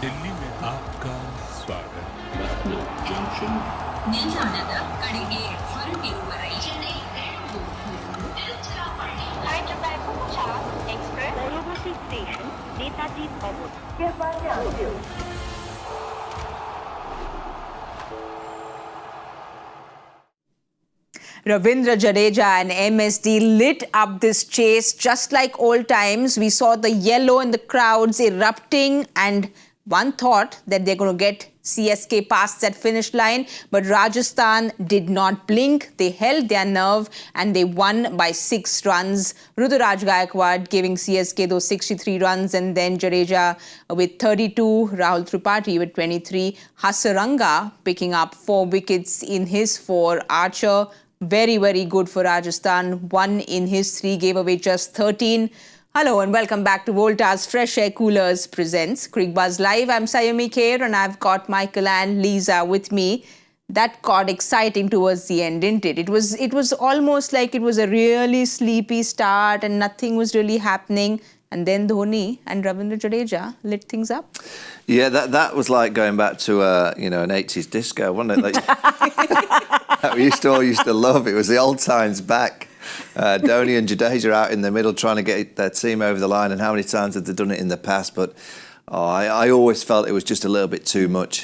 दिल्ली में आपका स्वागत. ನಿಲ್ದಾಣದ ಕಡೆಗೆ ಹೊರಟಿರುವ ರೈಲೇ Hyderabad Express University Station, Netaji Bhavan. Ravindra Jadeja and MSD lit up this chase just like old times. We saw the yellow in the crowds erupting, and one thought that they're going to get CSK past that finish line, but Rajasthan did not blink. They held their nerve and they won by 6 runs. Ruturaj Gaikwad giving CSK those 63 runs, and then Jadeja with 32, Rahul Tripathi with 23, Hasaranga picking up 4 wickets in his 4. Archer very, very good for Rajasthan. 1 in his 3, gave away just 13. Hello and welcome back to Voltas FreshAir Coolers presents Cricbuzz Live. I'm Saiyami Kher and I've got Michael and Lisa with me. That got exciting towards the end, didn't it? It was almost like it was a really sleepy start and nothing was really happening. And then Dhoni and Ravindra Jadeja lit things up. Yeah, that was like going back to an 80s disco, wasn't it? Like, that we used to love. It was the old times back. Dhoni and Jadeja out in the middle trying to get their team over the line, and how many times had they done it in the past? But I always felt it was just a little bit too much.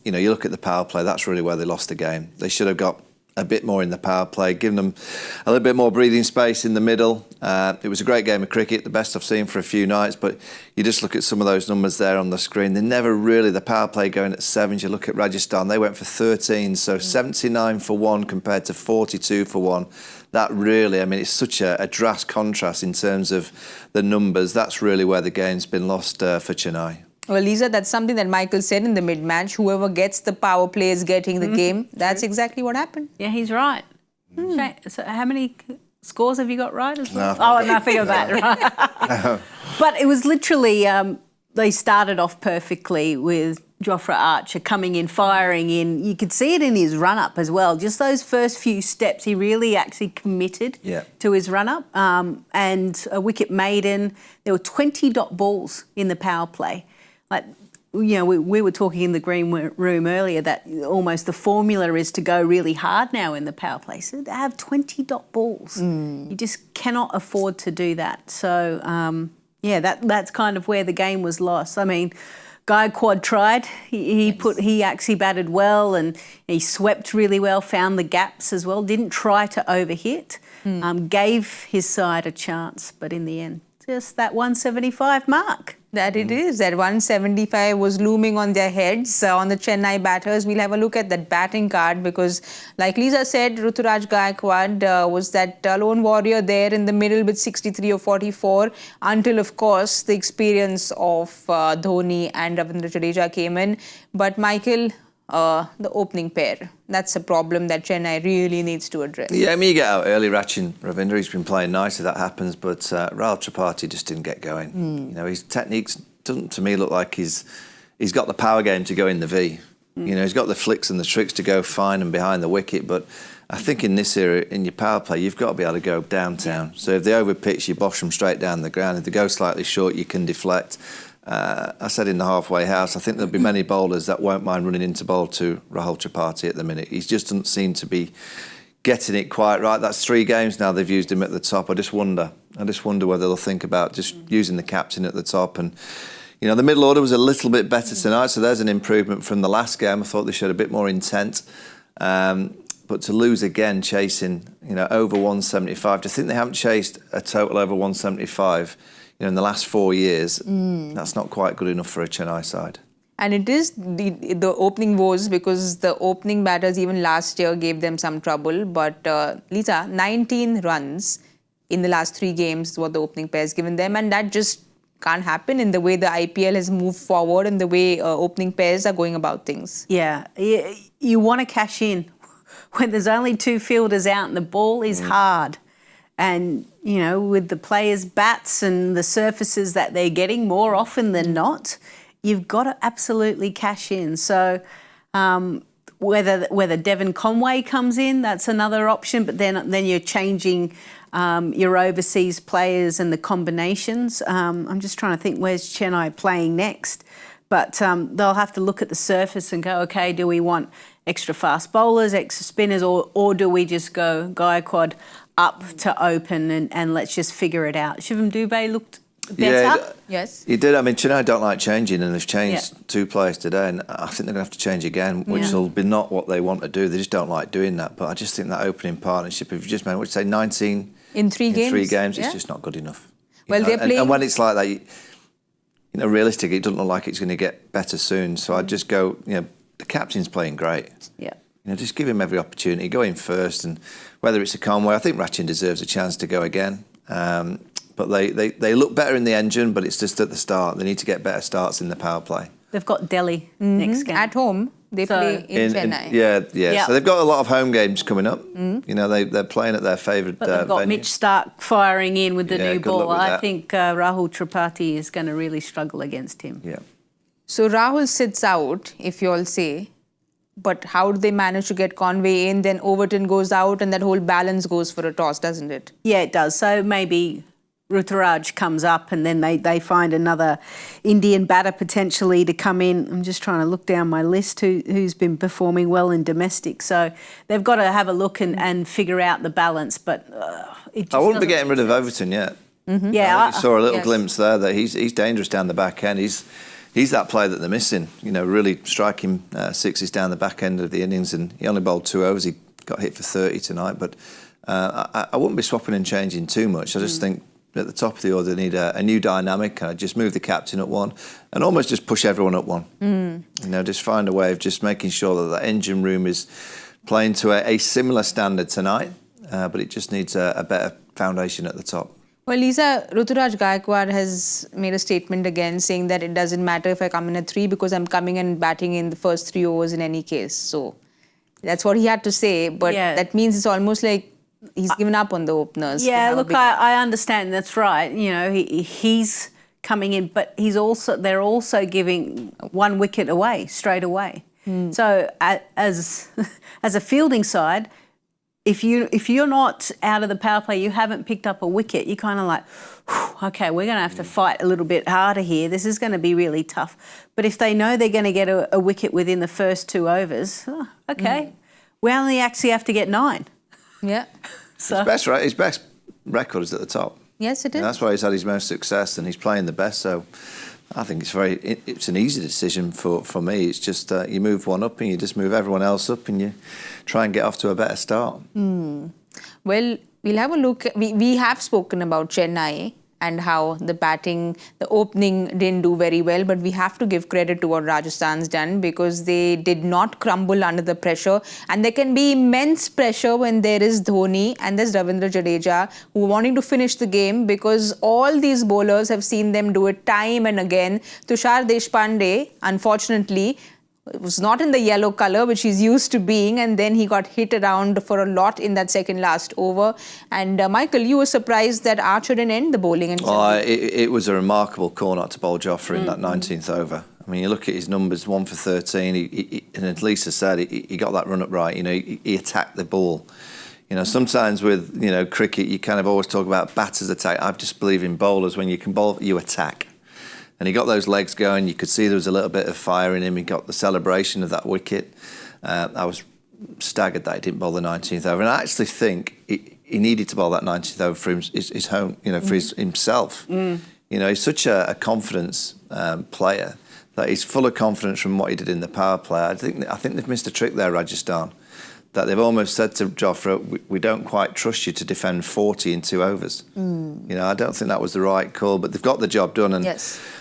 You look at the power play, that's really where they lost the game. They should have got a bit more in the power play, giving them a little bit more breathing space in the middle. It was a great game of cricket, the best I've seen for a few nights, but you just look at some of those numbers there on the screen. They never really, the power play going at 7s, you look at Rajasthan, they went for 13, so 79 for 1 compared to 42 for 1. That really, I mean, it's such a drastic contrast in terms of the numbers. That's really where the game's been lost for Chennai. Well, Lisa, that's something that Michael said in the mid-match. Whoever gets the power play is getting the game. That's exactly what happened. Yeah, he's right. So how many scores have you got right as well? Nothing of that, right? But it was literally, they started off perfectly with Jofra Archer coming in, firing in. You could see it in his run-up as well. Just those first few steps, he really actually committed to his run-up. And a wicket maiden. There were 20 dot balls in the power play. Like, we were talking in the green room earlier that almost the formula is to go really hard now in the power play. So to have 20 dot balls, you just cannot afford to do that. So, that's kind of where the game was lost. I mean, Gaikwad tried. He actually batted well and he swept really well, found the gaps as well, didn't try to overhit, gave his side a chance, but in the end, just that 175 mark. That it is. That 175 was looming on their heads, on the Chennai batters. We'll have a look at that batting card because, like Lisa said, Ruturaj Gaikwad was that lone warrior there in the middle with 63 or 44 until, of course, the experience of Dhoni and Ravindra Jadeja came in. But Michael, the opening pair, that's a problem that Chennai really needs to address. Yeah, I mean, you get out early, Ravindra, he's been playing nicely, that happens, but Rahul Tripathi just didn't get going. His techniques doesn't, to me, look like he's got the power game to go in the V. He's got the flicks and the tricks to go fine and behind the wicket, but I think in this era, in your power play, you've got to be able to go downtown. So if they overpitch, you bosh them straight down the ground. If they go slightly short, you can deflect. I said in the halfway house, I think there'll be many bowlers that won't mind running into bowl to Rahul Tripathi at the minute. He just doesn't seem to be getting it quite right. That's 3 games now they've used him at the top. I just wonder whether they'll think about just using the captain at the top. And, the middle order was a little bit better tonight, so there's an improvement from the last game. I thought they showed a bit more intent. But to lose again chasing, over 175, to think they haven't chased a total over 175, in the last 4 years, that's not quite good enough for a Chennai side. And it is the opening woes because the opening batters even last year gave them some trouble. But Lisa, 19 runs in the last 3 games is what the opening pair's given them, and that just can't happen in the way the IPL has moved forward and the way opening pairs are going about things. Yeah, you want to cash in when there's only 2 fielders out and the ball is hard. And, with the players' bats and the surfaces that they're getting more often than not, you've got to absolutely cash in. So whether Devon Conway comes in, that's another option, but then you're changing your overseas players and the combinations. I'm just trying to think, where's Chennai playing next? But they'll have to look at the surface and go, okay, do we want extra fast bowlers, extra spinners, or do we just go Gaikwad up to open and let's just figure it out? Shivam Dubey looked better. Yes. He did. I mean, Chennai don't like changing, and they've changed 2 players today, and I think they're going to have to change again, which will be not what they want to do. They just don't like doing that. But I just think that opening partnership, if you just made, what would you say, 19 in 3 games? 3 games, it's just not good enough. Well, they're playing... And when it's like that, realistically, it doesn't look like it's going to get better soon. So I'd just go, the captain's playing great. Yeah. Just give him every opportunity. Go in first, and whether it's a Conway, I think Rachin deserves a chance to go again. But they look better in the engine, but it's just at the start. They need to get better starts in the power play. They've got Delhi next game. At home, they play in Chennai. Yeah. So they've got a lot of home games coming up. They're playing at their favourite venue. But they've got Mitch Starc firing in with the new good luck ball. with I that. think Rahul Tripathi is going to really struggle against him. Yeah. So Rahul sits out, if you all say. But how do they manage to get Conway in? Then Overton goes out and that whole balance goes for a toss, doesn't it? Yeah, it does. So maybe Ruturaj comes up and then they find another Indian batter potentially to come in. I'm just trying to look down my list who's been performing well in domestic. So they've got to have a look and figure out the balance. But it just I wouldn't be doesn't- getting rid of Overton yet. Yeah, I saw a little yes. glimpse there that he's dangerous down the back end. He's that player that they're missing. Really striking sixes down the back end of the innings, and he only bowled 2 overs. He got hit for 30 tonight, but I wouldn't be swapping and changing too much. I just think at the top of the order they need a new dynamic. Just move the captain up 1 and almost just push everyone up 1. Just find a way of just making sure that the engine room is playing to a similar standard tonight, but it just needs a better foundation at the top. Well, Lisa, Ruturaj Gaikwad has made a statement again saying that it doesn't matter if I come in at 3 because I'm coming and batting in the first 3 overs in any case. So that's what he had to say. But that means it's almost like he's given up on the openers. Yeah, look, I understand. That's right. He's coming in, but they're also giving 1 wicket away straight away. So as a fielding side, if you're not out of the power play, you haven't picked up a wicket, you're kind of like, okay, we're going to have to fight a little bit harder here. This is going to be really tough. But if they know they're going to get a wicket within the first 2 overs, okay, we only actually have to get 9. Yeah. So His best record is at the top. Yes, it is. And that's why he's had his most success, and he's playing the best. So I think it's an easy decision for me. It's just you move 1 up and you just move everyone else up and you try and get off to a better start. Well, we'll have a look. We have spoken about Chennai and how the opening didn't do very well, but we have to give credit to what Rajasthan's done because they did not crumble under the pressure. And there can be immense pressure when there is Dhoni and there's Ravindra Jadeja who are wanting to finish the game because all these bowlers have seen them do it time and again. Tushar Deshpande, unfortunately, was not in the yellow colour, which he's used to being, and then he got hit around for a lot in that second last over. And Michael, you were surprised that Archer didn't end the bowling. It was a remarkable call not to bowl Jofra in that 19th over. I mean, you look at his numbers, 1 for 13, and as Lisa said, he got that run up right. He attacked the ball. Sometimes with, cricket, you kind of always talk about batters attack. I just believe in bowlers. When you can bowl, you attack. And he got those legs going. You could see there was a little bit of fire in him. He got the celebration of that wicket. I was staggered that he didn't bowl the 19th over. And I actually think he needed to bowl that 19th over for his home, for himself. He's such a confidence player that he's full of confidence from what he did in the power play. I think they've missed a trick there, Rajasthan. That they've almost said to Jofra, we don't quite trust you to defend 40 in 2 overs. I don't think that was the right call, but they've got the job done, and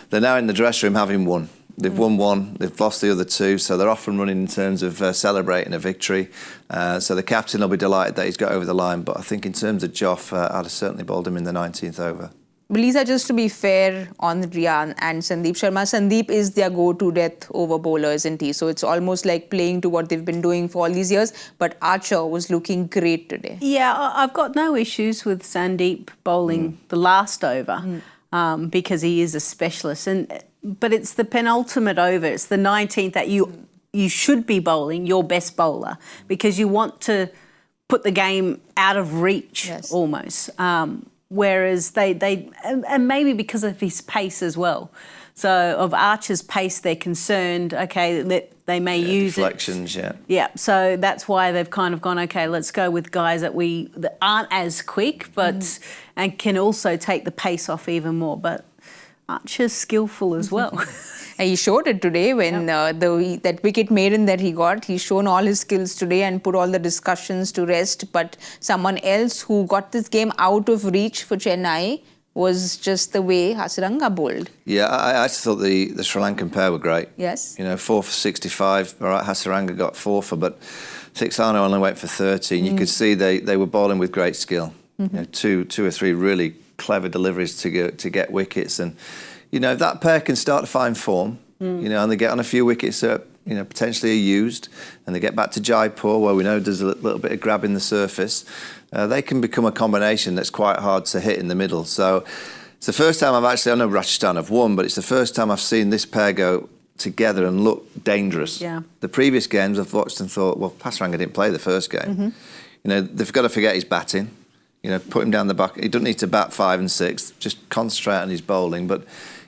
they're now in the dressing room having won. They've won 1, they've lost the other 2, so they're off and running in terms of celebrating a victory. So the captain will be delighted that he's got over the line, but I think in terms of Joff, I'd have certainly bowled him in the 19th over. But Lisa, just to be fair on Riyan and Sandeep Sharma, Sandeep is their go-to death over bowler, isn't he? So it's almost like playing to what they've been doing for all these years. But Archer was looking great today. Yeah, I've got no issues with Sandeep bowling the last over because he is a specialist. But it's the penultimate over. It's the 19th that you should be bowling your best bowler because you want to put the game out of reach almost. Whereas they and maybe because of his pace as well. So of Archer's pace, they're concerned, okay, that they may use deflections, it. Yeah, so that's why they've kind of gone, okay, let's go with guys that aren't as quick, but and can also take the pace off even more. But Archer's skillful as well. And he showed it today when that wicket maiden that he got. He's shown all his skills today and put all the discussions to rest. But someone else who got this game out of reach for Chennai was just the way Hasaranga bowled. Yeah, I actually thought the Sri Lankan pair were great. Yes. 4 for 65. All right, Hasaranga got 4 for, but Sixano only went for 30. And you could see they were bowling with great skill. Two or three really clever deliveries to get wickets. And, if that pair can start to find form, and they get on a few wickets that, potentially are used, and they get back to Jaipur, where we know there's a little bit of grabbing the surface, they can become a combination that's quite hard to hit in the middle. So it's the first time I know Rajasthan have won, but it's the first time I've seen this pair go together and look dangerous. Yeah. The previous games I've watched and thought, well, Hasaranga didn't play the first game. They've got to forget his batting. Put him down the back. He doesn't need to bat 5 and 6. Just concentrate on his bowling. But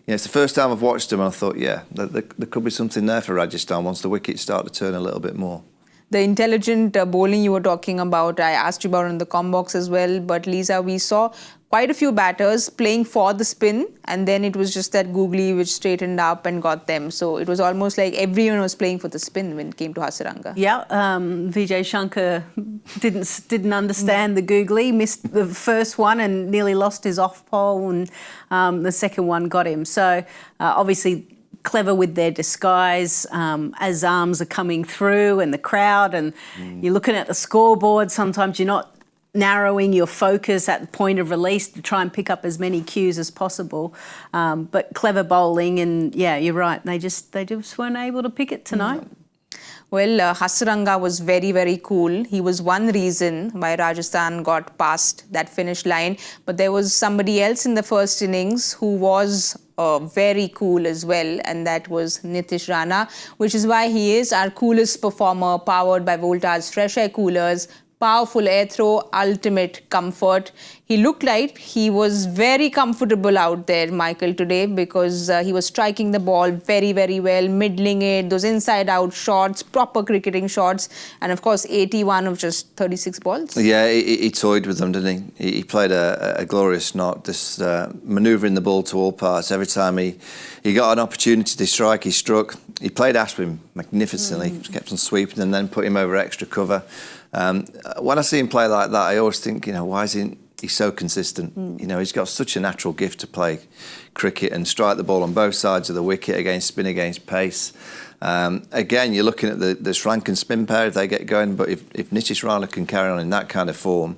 it's the first time I've watched him and I thought, there could be something there for Rajasthan once the wickets start to turn a little bit more. The intelligent bowling you were talking about, I asked you about in the com box as well. But Lisa, we saw quite a few batters playing for the spin, and then it was just that googly which straightened up and got them. So it was almost like everyone was playing for the spin when it came to Hasaranga. Yeah, Vijay Shankar didn't understand the googly, missed the first one and nearly lost his off pole, and the second one got him. So obviously clever with their disguise as arms are coming through and the crowd, and you're looking at the scoreboard. Sometimes you're not narrowing your focus at the point of release to try and pick up as many cues as possible. But clever bowling, and you're right. They just weren't able to pick it tonight. Well, Hasaranga was very, very cool. He was one reason why Rajasthan got past that finish line. But there was somebody else in the first innings who was very cool as well, and that was Nitish Rana, which is why he is our coolest performer, powered by Voltas FreshAir coolers. Powerful air throw, ultimate comfort. He looked like he was very comfortable out there, Michael, today, because he was striking the ball very, very well, middling it, those inside-out shots, proper cricketing shots, and of course 81 of just 36 balls. Yeah, he toyed with them, didn't he? He played a glorious knot, this manoeuvring the ball to all parts. Every time he got an opportunity to strike, he struck. He played Ashwin magnificently, kept on sweeping and then put him over extra cover. When I see him play like that, I always think, why isn't he so consistent? He's got such a natural gift to play cricket and strike the ball on both sides of the wicket against spin, against pace. Again, you're looking at the Sri Lankan spin pair if they get going, but if Nitish Rana can carry on in that kind of form,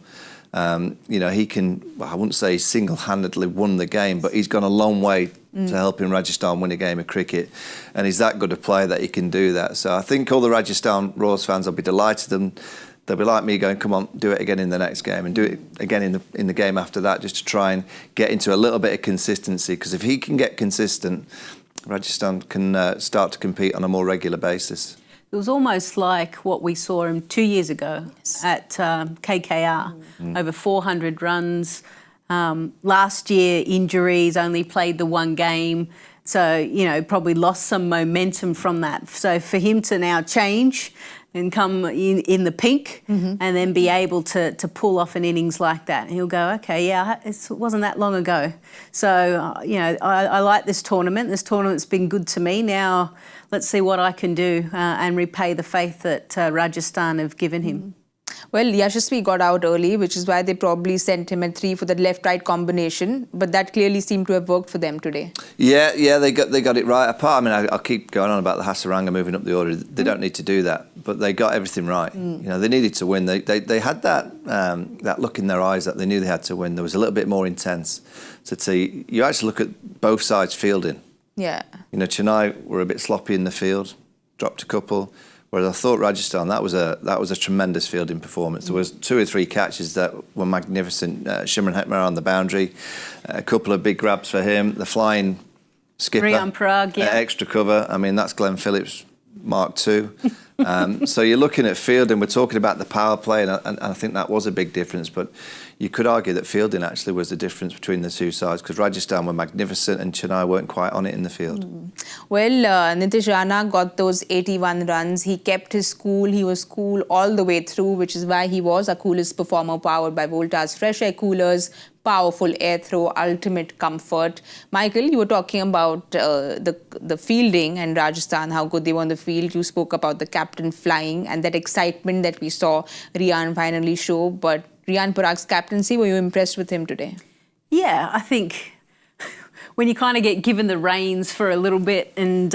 he can, I wouldn't say he's single-handedly won the game, but he's gone a long way to helping Rajasthan win a game of cricket. And he's that good a player that he can do that. So I think all the Rajasthan Royals fans will be delighted, and they'll be like me going, come on, do it again in the next game and do it again in the game after that, just to try and get into a little bit of consistency. Because if he can get consistent, Rajasthan can start to compete on a more regular basis. It was almost like what we saw him 2 years ago at KKR, over 400 runs. Last year, injuries, only played the one game. So, probably lost some momentum from that. So for him to now change and come in the pink and then be able to pull off an innings like that, he'll go, okay, it wasn't that long ago. So, I like this tournament. This tournament's been good to me. Now let's see what I can do and repay the faith that Rajasthan have given him. Well, Yashasvi got out early, which is why they probably sent him at 3 for the left-right combination. But that clearly seemed to have worked for them today. Yeah, they got it right. I'll keep going on about the Hasaranga moving up the order. They don't need to do that, but they got everything right. They needed to win. They had that look in their eyes that they knew they had to win. There was a little bit more intense. So you actually look at both sides fielding. Yeah. Chennai were a bit sloppy in the field, dropped a couple. Whereas I thought Rajasthan, that was a tremendous fielding performance. There was 2 or 3 catches that were magnificent. Shimran Hetmar on the boundary, a couple of big grabs for him. The flying skipper, Riyan Parag, extra cover. I mean, that's Glenn Phillips Mark II. So you're looking at fielding. We're talking about the power play, and I think that was a big difference. But you could argue that fielding actually was the difference between the two sides, because Rajasthan were magnificent and Chennai weren't quite on it in the field. Well, Nitish Rana got those 81 runs. He kept his cool. He was cool all the way through, which is why he was our coolest performer, powered by Voltas FreshAir coolers, powerful air throw, ultimate comfort. Michael, you were talking about the fielding and Rajasthan, how good they were on the field. You spoke about the captain flying and that excitement that we saw Riyan finally show. But Riyan Parag's captaincy, were you impressed with him today? Yeah, I think when you kind of get given the reins for a little bit and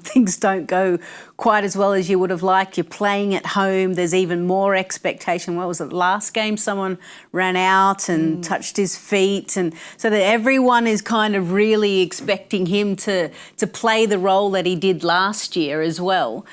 things don't go quite as well as you would have liked, you're playing at home, there's even more expectation. What was it, last game someone ran out and touched his feet, and so that everyone is kind of really expecting him to play the role that he did last year as well.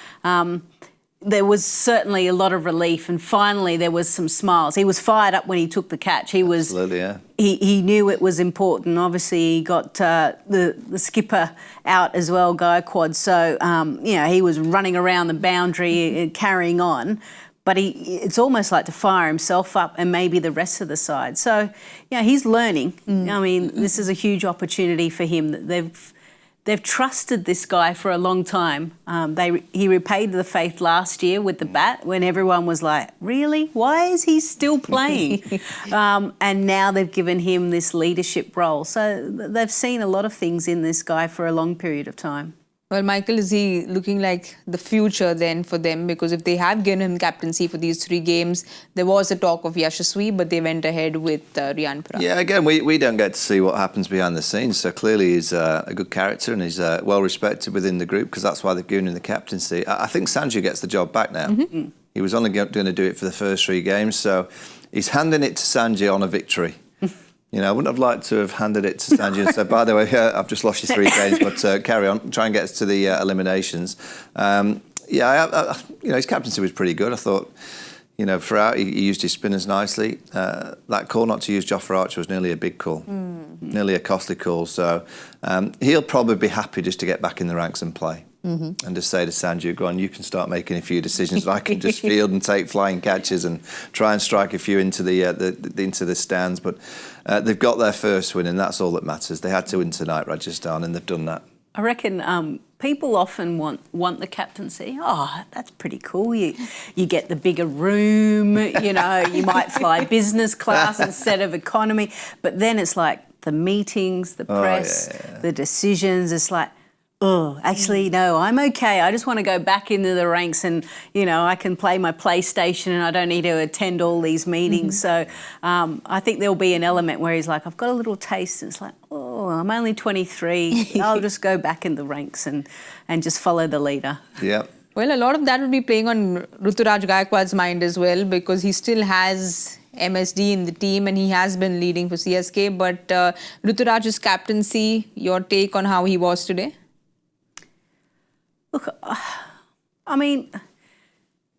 There was certainly a lot of relief, and finally there was some smiles. He was fired up when he took the catch. He was Absolutely, yeah. He knew it was important. Obviously, he got the skipper out as well, Gaikwad. So he was running around the boundary, carrying on. But it's almost like to fire himself up and maybe the rest of the side. So he's learning. I mean, this is a huge opportunity for him. They've trusted this guy for a long time. He repaid the faith last year with the bat when everyone was like, really? Why is he still playing? And now they've given him this leadership role. So they've seen a lot of things in this guy for a long period of time. Well, Michael, is he looking like the future then for them? Because if they have given him captaincy for these 3 games, there was a talk of Yashasvi, but they went ahead with Riyan Parag. Yeah, again, we don't get to see what happens behind the scenes. So clearly he's a good character and he's well respected within the group, because that's why they've given him the captaincy. I think Sanju gets the job back now. He was only going to do it for the first 3 games, so he's handing it to Sanju on a victory. I wouldn't have liked to have handed it to Sanju and said, by the way, I've just lost you 3 games, but carry on, try and get us to the eliminations. His captaincy was pretty good. I thought, throughout he used his spinners nicely. That call not to use Jofra Archer was nearly a big call, nearly a costly call. So he'll probably be happy just to get back in the ranks and play. And just say to Sanju, go on, you can start making a few decisions. I can just field and take flying catches and try and strike a few into the stands. But they've got their first win, and that's all that matters. They had to win tonight, Rajasthan, and they've done that. I reckon people often want the captaincy. Oh, that's pretty cool. You get the bigger room, you might fly business class instead of economy. But then it's like the meetings, the press, the decisions. It's like, oh, actually, no, I'm okay. I just want to go back into the ranks and, I can play my PlayStation and I don't need to attend all these meetings. So I think there'll be an element where he's like, I've got a little taste. And it's like, oh, I'm only 23. I'll just go back in the ranks and just follow the leader. Yeah. Well, a lot of that will be playing on Ruturaj Gaikwad's mind as well, because he still has MSD in the team and he has been leading for CSK. But Ruturaj's captaincy, your take on how he was today? Look, I mean,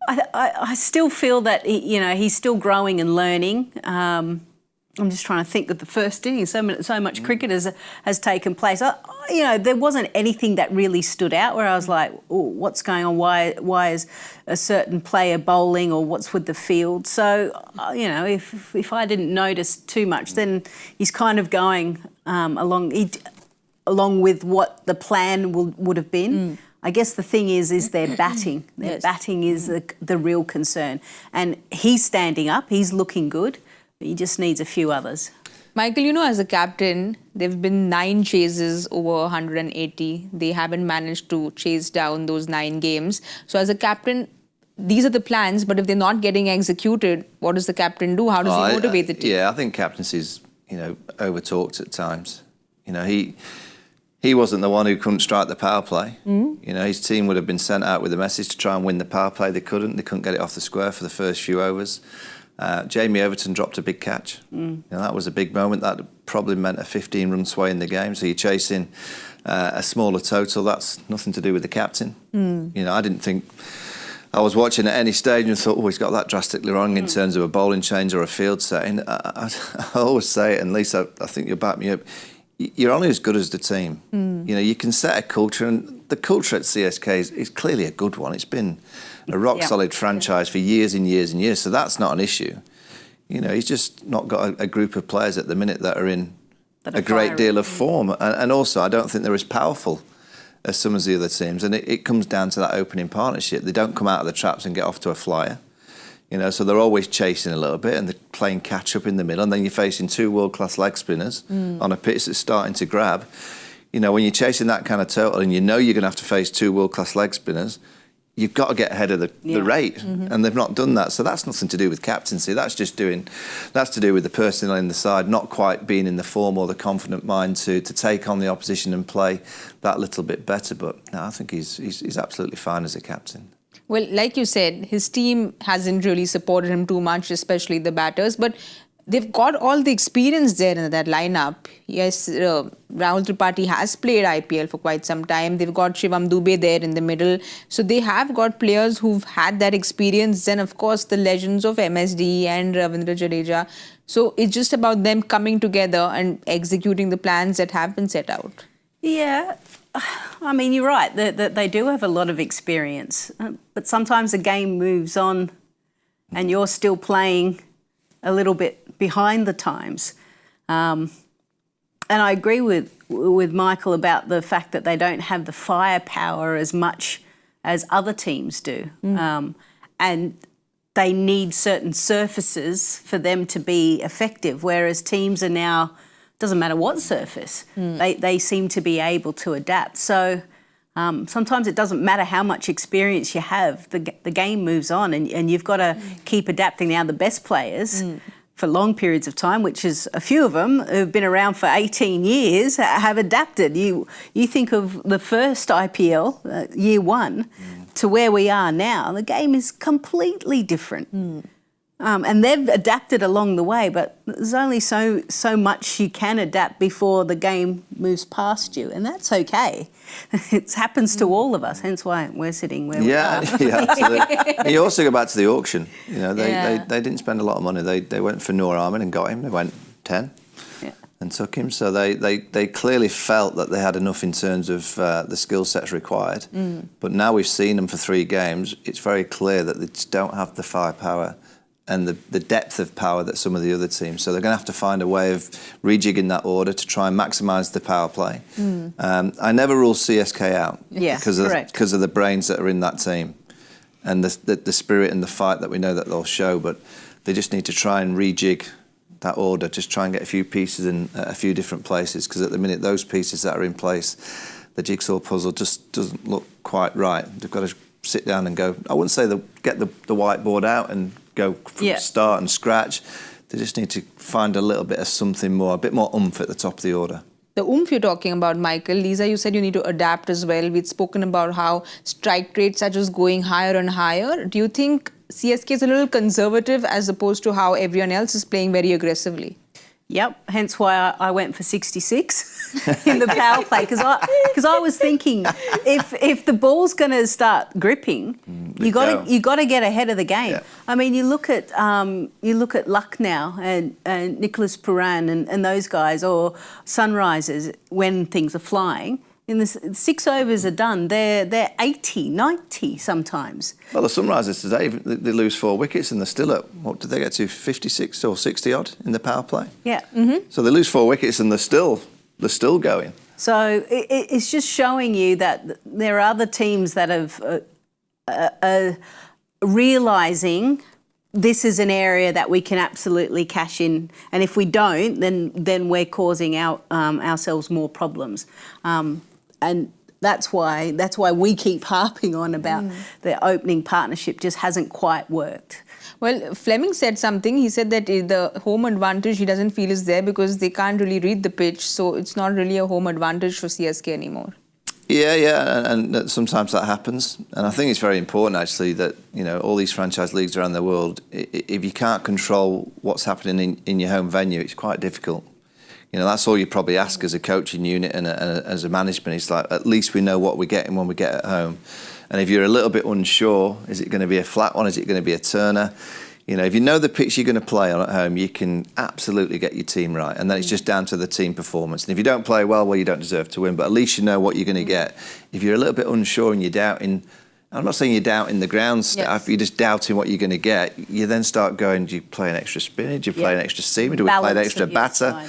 I still feel that he's still growing and learning. I'm just trying to think of the first inning. So much cricket has taken place. There wasn't anything that really stood out where I was like, oh, what's going on? Why is a certain player bowling, or what's with the field? So if I didn't notice too much, then he's kind of going along with what the plan would have been. I guess the thing is their batting. Their batting is the real concern. And he's standing up, he's looking good, but he just needs a few others. Michael, as a captain, there have been 9 chases over 180. They haven't managed to chase down those 9 games. So as a captain, these are the plans, but if they're not getting executed, what does the captain do? How does he motivate the team? Yeah, I think captaincy's, over-talked at times. He wasn't the one who couldn't strike the power play. His team would have been sent out with a message to try and win the power play. They couldn't get it off the square for the first few overs. Jamie Overton dropped a big catch. That was a big moment. That probably meant a 15-run sway in the game. So you're chasing a smaller total. That's nothing to do with the captain. I didn't think... I was watching at any stage and thought, he's got that drastically wrong in terms of a bowling change or a field setting. I always say it, and Lisa, I think you'll back me up. you're only as good as the team. You know, you can set a culture, and the culture at CSK is clearly a good one. It's been a rock-solid franchise for years and years and years, so that's not an issue. You know, he's just not got a group of players at the minute that are in a great deal of form. And also, I don't think they're as powerful as some of the other teams. And it comes down to that opening partnership. They don't come out of the traps and get off to a flyer. You know, so they're always chasing a little bit and they're playing catch-up in the middle. And then you're facing two world-class leg spinners on a pitch that's starting to grab. You know, when you're chasing that kind of total and you know you're going to have to face two world-class leg spinners, you've got to get ahead of the rate, and they've not done that. So that's nothing to do with captaincy. That's to do with the personnel in the side not quite being in the form or the confident mind to take on the opposition and play that little bit better. But no, I think he's absolutely fine as a captain. Well, like you said, his team hasn't really supported him too much, especially the batters, but they've got all the experience there in that lineup. Yes, Rahul Tripathi has played IPL for quite some time. They've got Shivam Dubey there in the middle. So they have got players who've had that experience. Then, of course, the legends of MSD and Ravindra Jadeja. So it's just about them coming together and executing the plans that have been set out. Yeah, I mean, you're right. They do have a lot of experience. But sometimes the game moves on and you're still playing a little bit behind the times. And I agree with Michael about the fact that they don't have the firepower as much as other teams do. And they need certain surfaces for them to be effective, whereas teams are now, doesn't matter what surface, they seem to be able to adapt. So sometimes it doesn't matter how much experience you have, the game moves on and you've got to keep adapting. Now the best players for long periods of time, which is a few of them who've been around for 18 years, have adapted. You think of the first IPL, year one, to where we are now, the game is completely different. And they've adapted along the way, but there's only so much you can adapt before the game moves past you, and that's okay. It happens to all of us, hence why we're sitting where we are. Yeah, absolutely. You also go back to the auction. You know, they didn't spend a lot of money. They went for Noor Ahmed and got him. They went 10 and took him. So they clearly felt that they had enough in terms of the skill sets required. But now we've seen them for 3 games. It's very clear that they just don't have the firepower and the depth of power that some of the other teams. So they're going to have to find a way of rejigging that order to try and maximise the power play. I never rule CSK out because of the brains that are in that team and the spirit and the fight that we know that they'll show. But they just need to try and rejig that order, just try and get a few pieces in a few different places, because at the minute those pieces that are in place, the jigsaw puzzle just doesn't look quite right. They've got to sit down and go, I wouldn't say get the whiteboard out and go from start and scratch. They just need to find a little bit of something more, a bit more oomph at the top of the order. The oomph you're talking about, Michael, Lisa, you said you need to adapt as well. We'd spoken about how strike rates are just going higher and higher. Do you think CSK is a little conservative as opposed to how everyone else is playing very aggressively? Yep, hence why I went for 66 in the power play, because I was thinking if the ball's going to start gripping, you got to get ahead of the game. Yeah. I mean, you look at Lucknow and Nicholas Puran and those guys, or Sunrisers when things are flying. In the 6 overs are done, they're 80, 90 sometimes. Well, the Sunrisers today, they lose 4 wickets and they're still at, what did they get to, 56 or 60 odd in the power play? Yeah. So they lose 4 wickets and they're still going. So it's just showing you that there are other teams that have realising this is an area that we can absolutely cash in, and if we don't, then we're causing ourselves more problems. And that's why we keep harping on about the opening partnership just hasn't quite worked. Well, Fleming said something. He said that the home advantage he doesn't feel is there because they can't really read the pitch, so it's not really a home advantage for CSK anymore. Yeah, and sometimes that happens. And I think it's very important, actually, that, you know, all these franchise leagues around the world, if you can't control what's happening in your home venue, it's quite difficult. You know, that's all you probably ask as a coaching unit and as a management. It's like, at least we know what we're getting when we get at home. And if you're a little bit unsure, is it going to be a flat one? Is it going to be a turner? You know, if you know the pitch you're going to play on at home, you can absolutely get your team right. And then it's just down to the team performance. And if you don't play well, you don't deserve to win. But at least you know what you're going to get. If you're a little bit unsure and you're doubting, I'm not saying you're doubting the ground stuff, you're just doubting what you're going to get, you then start going, do you play an extra spinner? Do you play an extra seamer? Do we play an extra batter?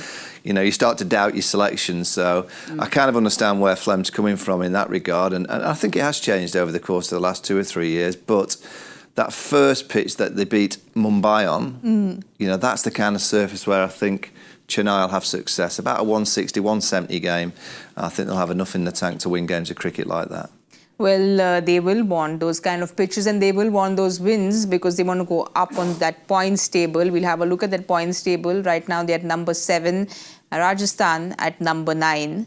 You know, you start to doubt your selection. So I kind of understand where Flem's coming from in that regard. And I think it has changed over the course of the last 2 or 3 years. But that first pitch that they beat Mumbai on, you know, that's the kind of surface where I think Chennai will have success. About a 160, 170 game. I think they'll have enough in the tank to win games of cricket like that. Well, they will want those kind of pitches and they will want those wins because they want to go up on that points table. We'll have a look at that points table. Right now, they're at number 7, Rajasthan at number 9.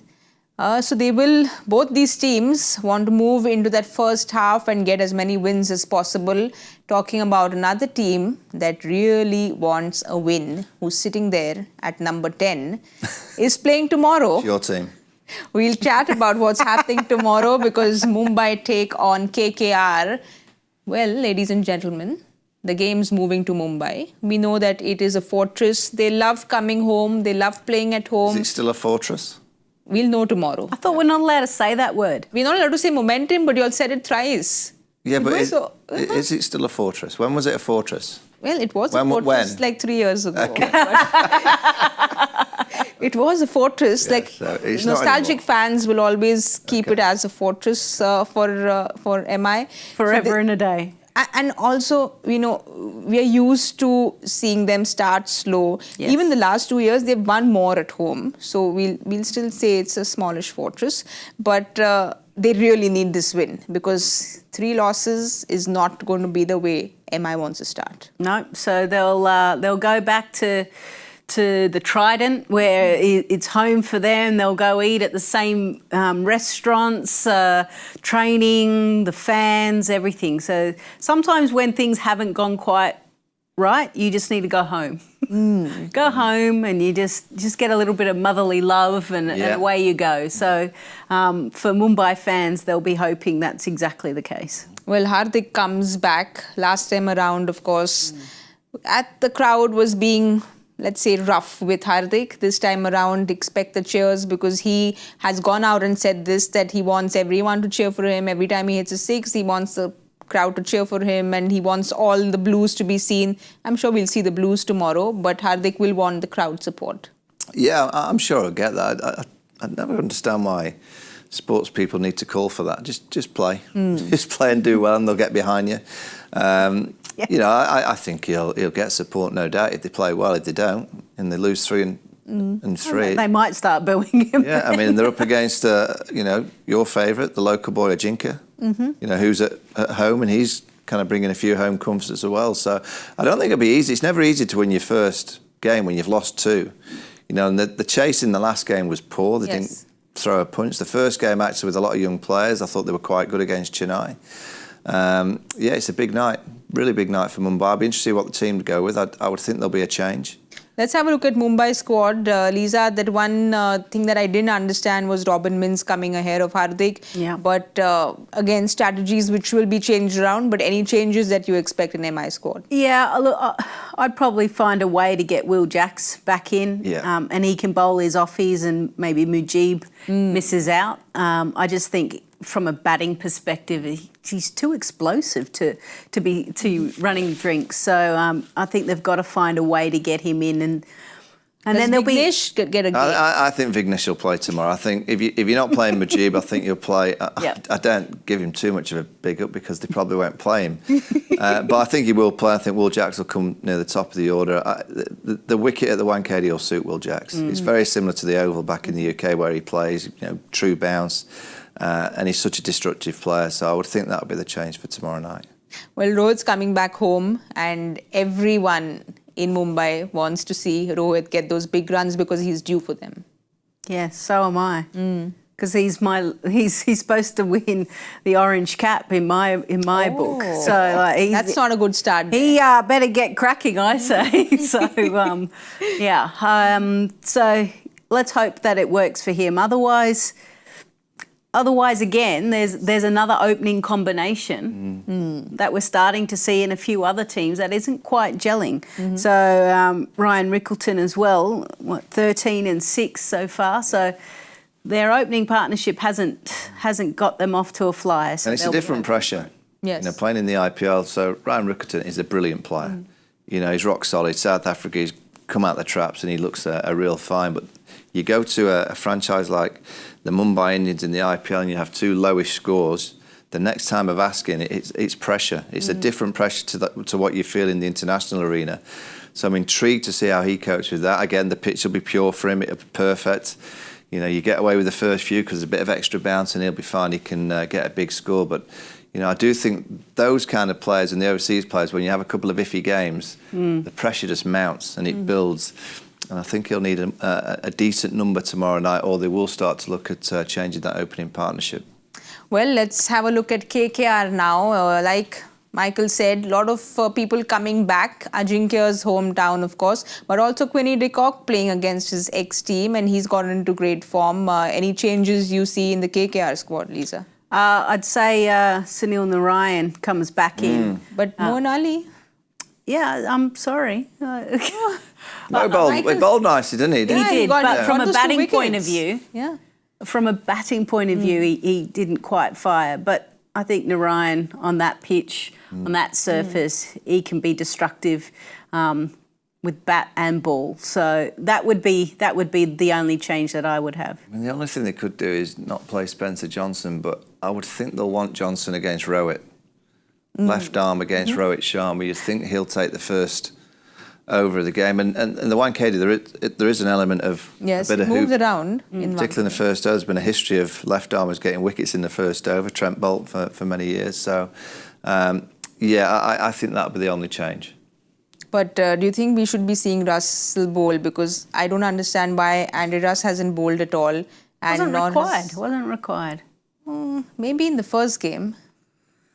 So they will, both these teams want to move into that first half and get as many wins as possible. Talking about another team that really wants a win, who's sitting there at number 10, is playing tomorrow. It's your team. We'll chat about what's happening tomorrow because Mumbai take on KKR. Well, ladies and gentlemen, the game's moving to Mumbai. We know that it is a fortress. They love coming home. They love playing at home. Is it still a fortress? We'll know tomorrow. I thought we're not allowed to say that word. We're not allowed to say momentum, but you all said it thrice. Yeah, but is it still a fortress? When was it a fortress? Well, it was a fortress like 3 years ago. Okay. It was a fortress. So nostalgic fans will always keep it as a fortress for MI. Forever and a day. And also, you know, we are used to seeing them start slow. Yes. Even the last 2 years, they've won more at home. So we'll still say it's a smallish fortress. But they really need this win because 3 losses is not going to be the way MI wants to start. No, so they'll go back to the Trident where it's home for them. They'll go eat at the same restaurants, training, the fans, everything. So sometimes when things haven't gone quite right, you just need to go home. Go home and you just get a little bit of motherly love and away you go. So for Mumbai fans, they'll be hoping that's exactly the case. Well, Hardik comes back. Last time around, of course, the crowd was being, let's say, rough with Hardik. This time around, expect the cheers because he has gone out and said this, that he wants everyone to cheer for him. Every time he hits a 6, he wants the crowd to cheer for him and he wants all the blues to be seen. I'm sure we'll see the blues tomorrow, but Hardik will want the crowd support. Yeah, I'm sure I'll get that. I never understand why sports people need to call for that. Just play. Just play and do well and they'll get behind you. You know, I think he'll get support, no doubt, if they play well. If they don't, and they lose 3 and 3. They might start booing him. Yeah, I mean, they're up against, you know, your favourite, the local boy, Ajinka, you know, who's at home, and he's kind of bringing a few home comforts as well. So I don't think it'll be easy. It's never easy to win your first game when you've lost 2. You know, and the chase in the last game was poor. They didn't throw a punch. The first game, actually, with a lot of young players, I thought they were quite good against Chennai. Yeah, it's a big night, really big night for Mumbai. I'll be interested to see what the team go with. I would think there'll be a change. Let's have a look at Mumbai squad. Lisa, that one thing that I didn't understand was Robin Mins coming ahead of Hardik. Yeah. But again, strategies which will be changed around, but any changes that you expect in MI squad? Yeah, look, I'd probably find a way to get Will Jacks back in. Yeah. And he can bowl his offies and maybe Mujib misses out. I just think from a batting perspective, he's too explosive to be running drinks. So I think they've got to find a way to get him in, and then there'll Vignesh get a game? I think Vignesh will play tomorrow. I think if you're not playing Mujib, I think you'll play. I don't give him too much of a big up because they probably won't play him. But I think he will play. I think Will Jacks will come near the top of the order. The wicket at the Wankhede will suit Will Jacks. It's very similar to the Oval back in the UK where he plays, you know, true bounce. And he's such a destructive player, so I would think that would be the change for tomorrow night. Well, Rohit's coming back home, and everyone in Mumbai wants to see Rohit get those big runs because he's due for them. Yeah, so am I. Because he's supposed to win the orange cap in my book. So that's not a good start. He better get cracking, I say. So so let's hope that it works for him. Otherwise, otherwise, again, there's another opening combination that we're starting to see in a few other teams that isn't quite gelling. So Ryan Rickleton as well, 13 and 6 so far. So their opening partnership hasn't got them off to a flyer. So and it's a different pressure. Yes. You know, playing in the IPL. So Ryan Rickleton is a brilliant player. You know, he's rock solid. South Africa, he's come out the traps and he looks a real fine. But you go to a franchise like the Mumbai Indians in the IPL and you have 2 lowish scores. The next time of asking, it's pressure. It's a different pressure to what you feel in the international arena. So I'm intrigued to see how he copes with that. Again, the pitch will be pure for him. It'll be perfect. You know, you get away with the first few because there's a bit of extra bounce and he'll be fine. He can get a big score. But, you know, I do think those kind of players and the overseas players, when you have a couple of iffy games, the pressure just mounts and it builds. And I think he'll need a decent number tomorrow night, or they will start to look at changing that opening partnership. Well, let's have a look at KKR now. Like Michael said, a lot of people coming back. Ajinkya's hometown, of course, but also Quinny de Kock playing against his ex-team, and he's gotten into great form. Any changes you see in the KKR squad, Lisa? I'd say Sunil Narayan comes back in. But Moeen Ali? Yeah, I'm sorry. No, bowled nicely, didn't he? He did, but from a those 2 batting point of wickets. view, Yeah. from a batting point of view, he didn't quite fire. But I think Narayan on that pitch, on that surface, he can be destructive with bat and ball. So that would be the only change that I would have. I mean, the only thing they could do is not play Spencer Johnson, but I would think they'll want Johnson against Rohit. Left arm against Rohit Sharma. You'd think he'll take the first over of the game. And the Wankhede, there is an element of a bit of moves hoop. around. Particularly in the first over, there's been a history of left armers getting wickets in the first over, Trent Bolt for many years. So, I think that would be the only change. But do you think we should be seeing Russell bowl? Because I don't understand why Andy Russ hasn't bowled at all. And Wasn't required. Maybe in the first game.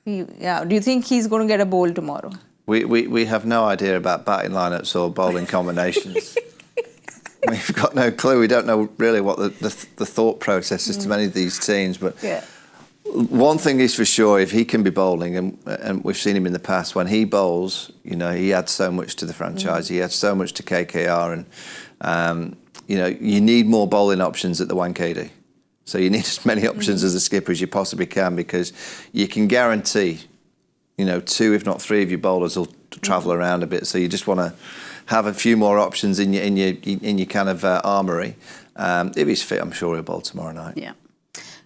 Do you think he's going to get a bowl tomorrow? We have no idea about batting lineups or bowling combinations. We've got no clue. We don't know really what the thought process is to many of these teams. But one thing is for sure, if he can be bowling, and we've seen him in the past, when he bowls, you know, he adds so much to the franchise. He adds so much to KKR. And, you know, you need more bowling options at the Wankhede. So you need as many options as a skipper as you possibly can, because you can guarantee, you know, 2 if not 3 of your bowlers will travel around a bit. So you just want to have a few more options in your kind of armoury. If he's fit, I'm sure he'll bowl tomorrow night. Yeah.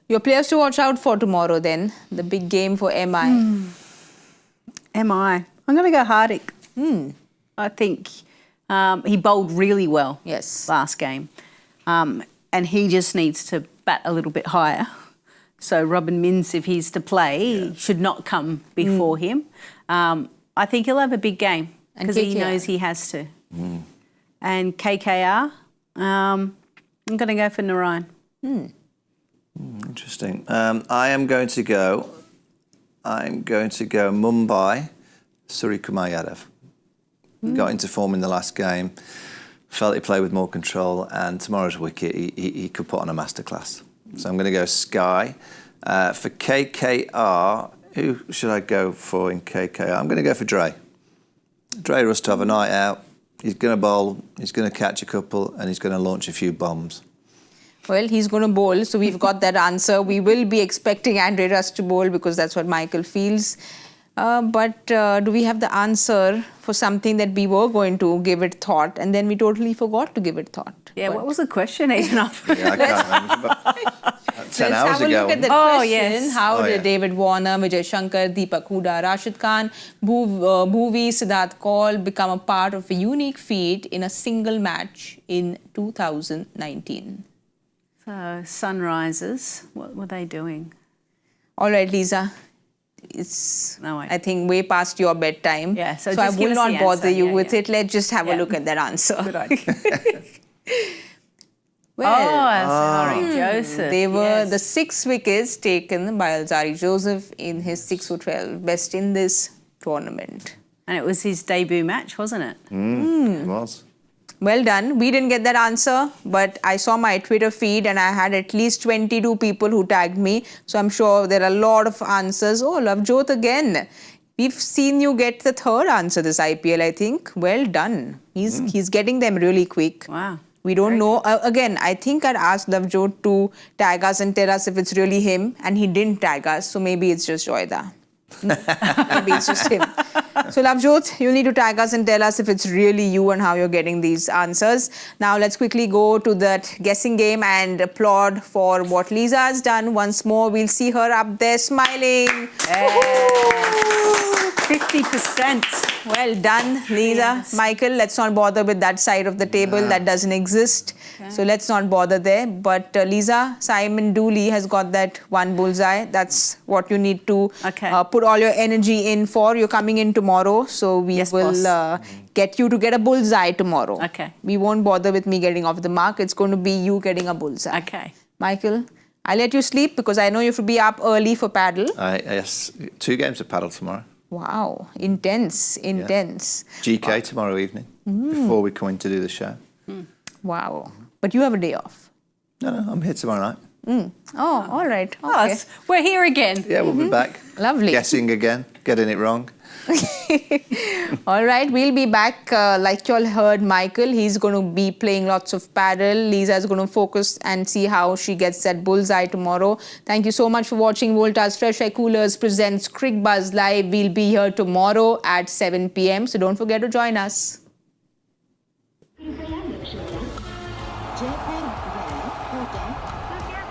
Your players to watch out for tomorrow then, the big game for MI. MI. I'm going to go Hardik. I think he bowled really well last game. And he just needs to bat a little bit higher. So Robin Minns, if he's to play, should not come before him. I think he'll have a big game because he knows he has to. And KKR, I'm going to go for Narayan. Interesting. I'm going to go Mumbai, Surya Kumar Yadav. Got into form in the last game. Felt he played with more control, and tomorrow's wicket, he could put on a masterclass. So I'm going to go Sky. For KKR, who should I go for in KKR? I'm going to go for Dre. Dre was to have a night out. He's going to bowl, he's going to catch a couple, and he's going to launch a few bombs. Well, he's going to bowl, so we've got that answer. We will be expecting Andre Russ to bowl because that's what Michael feels. But do we have the answer for something that we were going to give it thought, and then we totally forgot to give it thought? Yeah, what was the question, Adrian? I can't remember. 10 hours ago. Let's have a look at that question. How did David Warner, Vijay Shankar, Deepak Hooda, Rashid Khan, Bhuvi, Siddharth Kaul become a part of a unique feat in a single match in 2019? So, Sunrisers, what were they doing? All right, Lisa. It's, I think, way past your bedtime. Yeah, so I just will give us not the bother answer. you with it. Let's just have a look at that answer. Good idea. Well, Joseph. they were the 6 wickets taken by Alzari Joseph in his 6 for 12, best in this tournament. And it was his debut match, wasn't it? It was. Well done. We didn't get that answer, but I saw my Twitter feed and I had at least 22 people who tagged me. So I'm sure there are a lot of answers. Oh, Lovejoy again. We've seen you get the third answer this IPL, I think. Well done. He's getting them really quick. Wow. We don't know. Again, I think I'd asked Lovejoy to tag us and tell us if it's really him, and he didn't tag us. So maybe it's just Joyda. Maybe it's just him. So Lovejoy, you need to tag us and tell us if it's really you and how you're getting these answers. Now let's quickly go to that guessing game and applaud for what Lisa has done. Once more, we'll see her up there smiling. Yes. 50%. Well done, Lisa. Yes. Michael, let's not bother with that side of the table. That doesn't exist. Okay. So let's not bother there. But Lisa, Simon Dooley has got that one bullseye. That's what you need to put all your energy in for. You're coming in tomorrow. So we will get you to get a bullseye tomorrow. Okay. We won't bother with me getting off the mark. It's going to be you getting a bullseye. Okay. Michael, I'll let you sleep because I know you have to be up early for paddle. Yes, 2 games of paddle tomorrow. Wow, intense. GK tomorrow evening before we come in to do the show. Wow. But you have a day off. No, I'm here tomorrow night. Oh, all right. Oh, Okay. we're here again. Yeah, we'll be back. Lovely. Guessing again, getting it wrong. All right, we'll be back. Like you all heard Michael, he's going to be playing lots of paddle. Lisa's going to focus and see how she gets that bullseye tomorrow. Thank you so much for watching. Voltas FreshAir Coolers presents Cricbuzz Live. We'll be here tomorrow at 7 p.m. So don't forget to join us. कृपया लक्ष्य द्या. Jaipur, रना, hotel, कृपया